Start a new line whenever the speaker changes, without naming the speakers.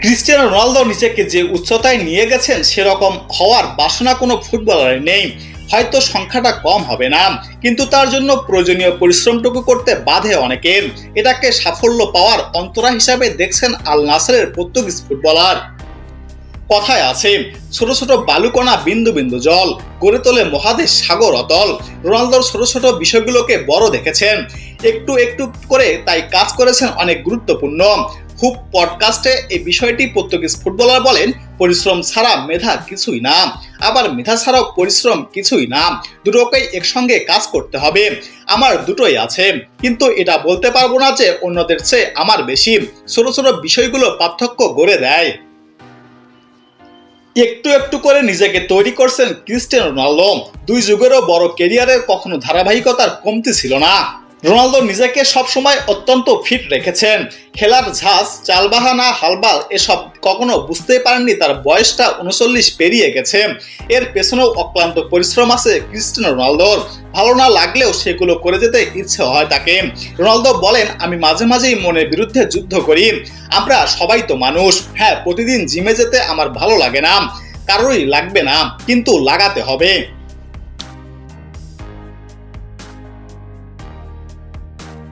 Cristiano Ronaldo নিজেকে যে উচ্চতায় নিয়ে গেছেন সেরকম হওয়ার বাসনা কোনো ফুটবলারের নেই। হয়তো সংখ্যাটা কম হবে না, কিন্তু তার জন্য প্রয়োজনীয় পরিশ্রমটুকু করতে বাধে অনেকের। এটাকে সাফল্য পাওয়ার অন্তরা হিসাবে দেখছেন আল নাসরের পর্তুগিজ ফুটবলার। কথায় আছে, ছোট ছোট বালুকণা বিন্দু বিন্দু জল গড়ে তোলে মহাদেশ সাগর অতল। রোনালদোর ছোট ছোট বিষয়গুলোকে বড় দেখেছেন, একটু একটু করে তাই কাজ করেছেন অনেক গুরুত্বপূর্ণ। হুপ পডকাস্টে এই বিষয়টি পর্তুগিজ ফুটবলার বলেন, পরিশ্রম ছাড়া মেধা কিছুই না, আবার মেধা ছাড়াও পরিশ্রম কিছুই না, দুটোকেই একসঙ্গে কাজ করতে হবে। আমার দুটোই আছে, কিন্তু এটা বলতে পারবো না যে অন্যদের চেয়ে আমার বেশি। ছোট ছোট বিষয়গুলো পার্থক্য গড়ে দেয়। একটু একটু করে নিজেকে তৈরি করছেন ক্রিস্টিয়ানো রোনালদো। দুই যুগেরও বড় ক্যারিয়ারের কখনো ধারাবাহিকতার কমতি ছিল না। রোনালদো নিজেকে সবসময় অত্যন্ত ফিট রেখেছেন। খেলার ঝাঁজ, চালবাহানা, হালবাল এসব কখনো বুঝতেই পারেননি তার বয়সটা 39 পেরিয়ে গেছে। এর পেছনেও অক্লান্ত পরিশ্রম আছে ক্রিস্টিয়ানো রোনালদোর। ভালো না লাগলেও সেগুলো করে যেতে ইচ্ছে হয় তাকে। রোনালদো বলেন, আমি মাঝে মাঝেই মনের বিরুদ্ধে যুদ্ধ করি। আমরা সবাই তো মানুষ। হ্যাঁ, প্রতিদিন জিমে যেতে আমার ভালো লাগে না, কারোরই লাগবে না, কিন্তু লাগাতে হবে।